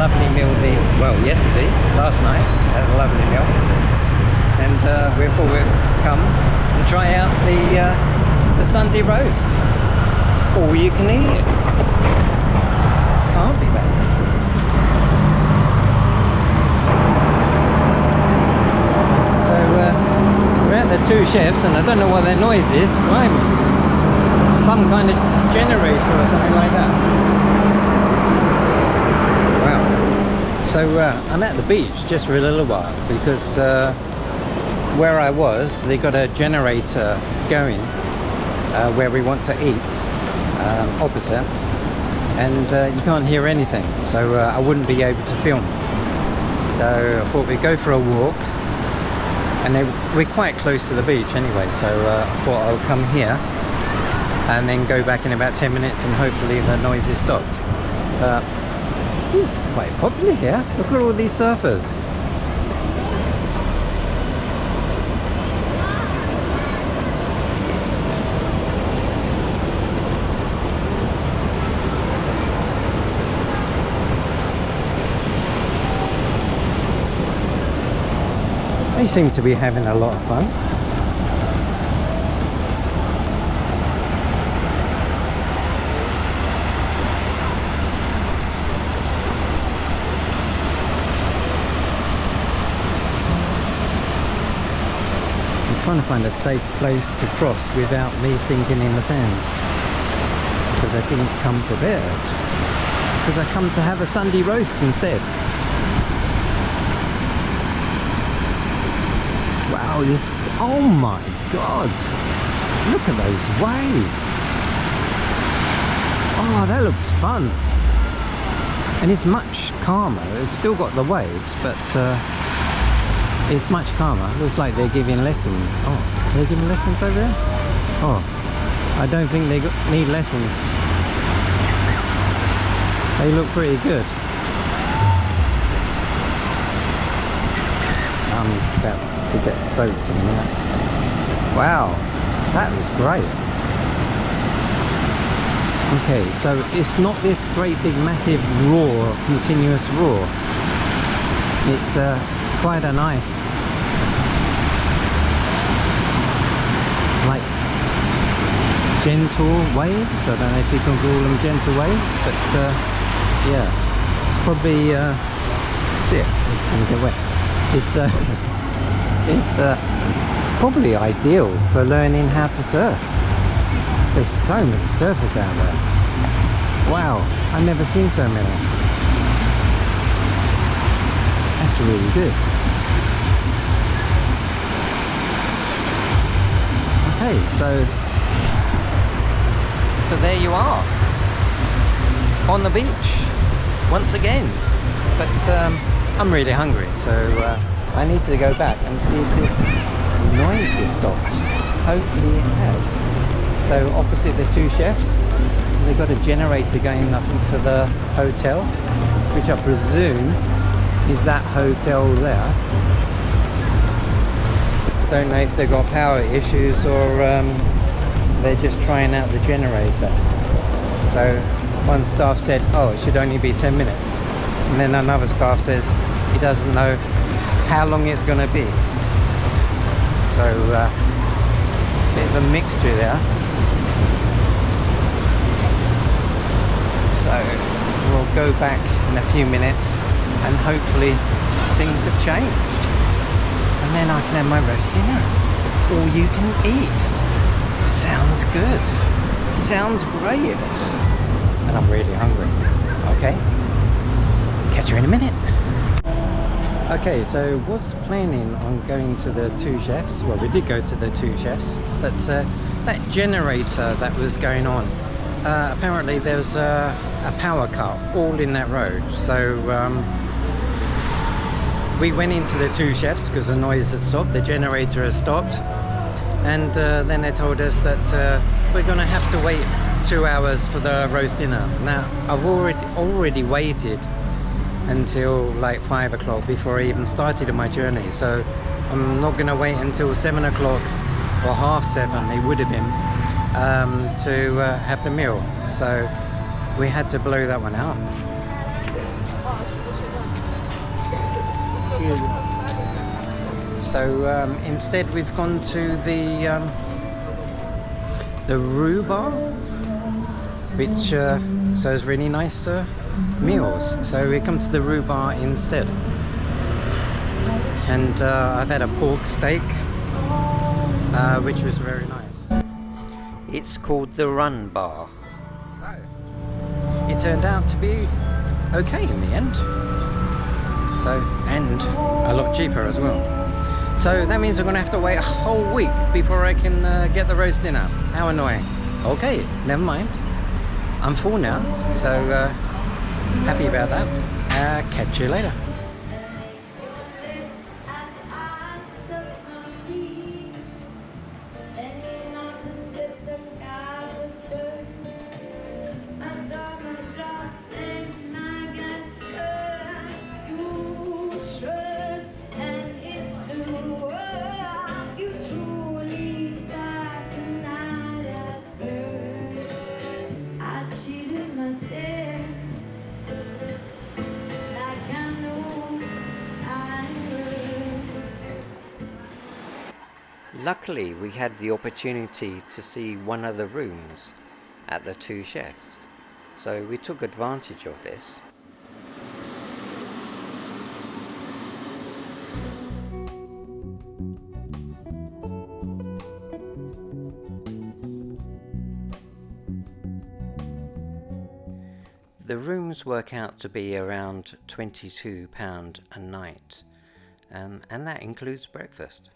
lovely meal yesterday, last night, had a lovely meal. And we thought we'd come and try out the Sunday roast. All you can eat. Can't be bad. So we're at the two chefs, and I don't know what their noise is. Right? Some kind of generator or something like that. Wow. So I'm at the beach just for a little while because where I was, they got a generator going where we want to eat opposite, and you can't hear anything, so I wouldn't be able to film. So I thought we'd go for a walk, and we're quite close to the beach anyway, so I thought I'll come here and then go back in about 10 minutes and hopefully the noise is stopped. It's quite popular here. Look at all these surfers. They seem to be having a lot of fun. I'm trying to find a safe place to cross without me sinking in the sand, because I didn't come prepared, because I come to have a Sunday roast instead. Wow, this, oh my god, look at those waves. Oh, that looks fun. And it's much calmer. It's still got the waves, but it's much calmer. Looks like they're giving lessons. Oh, they're giving lessons over there? Oh, I don't think they need lessons. They look pretty good. I'm about to get soaked in a minute. Wow, that was great. Okay, so it's not this great big massive roar, continuous roar. It's quite a nice, like, gentle waves. I don't know if you can call them gentle waves, but yeah, it's probably it's gonna get wet. It's probably ideal for learning how to surf. There's so many surfers out there. Wow, I've never seen so many. That's really good. Okay, so there you are, on the beach once again. But I'm really hungry, so I need to go back and see if this noise has stopped. Hopefully it has. So opposite the two chefs, they've got a generator going, I think, for the hotel, which I presume is that hotel there. Don't know if they've got power issues or they're just trying out the generator. So one staff said, oh, it should only be 10 minutes. And then another staff says he doesn't know how long it's going to be. So bit of a mixture there. So we'll go back in a few minutes and hopefully things have changed, and then I can have my roast dinner. All you can eat. Sounds good. Sounds great. And I'm really hungry. Okay, catch you in a minute. Okay, so was planning on going to the two chefs. Well, we did go to the two chefs, but that generator that was going on, apparently there was a power cut all in that road. So we went into the two chefs because the noise had stopped, the generator has stopped, and then they told us that we're going to have to wait 2 hours for the roast dinner. Now I've already waited until like 5 o'clock before I even started on my journey, so I'm not going to wait until 7 o'clock or half 7, it would have been, to have the meal. So we had to blow that one out. So instead we've gone to the Roo Bar, which serves really nice meals. So we come to the Roo Bar instead. And I've had a pork steak, which was very nice. It's called the Run Bar. So it turned out to be okay in the end. So, and a lot cheaper as well. So that means I'm going to have to wait a whole week before I can get the roast dinner. How annoying. Okay, never mind. I'm full now, so happy about that. Catch you later. Luckily, we had the opportunity to see one of the rooms at the two chefs, so we took advantage of this. The rooms work out to be around £22 a night, and that includes breakfast.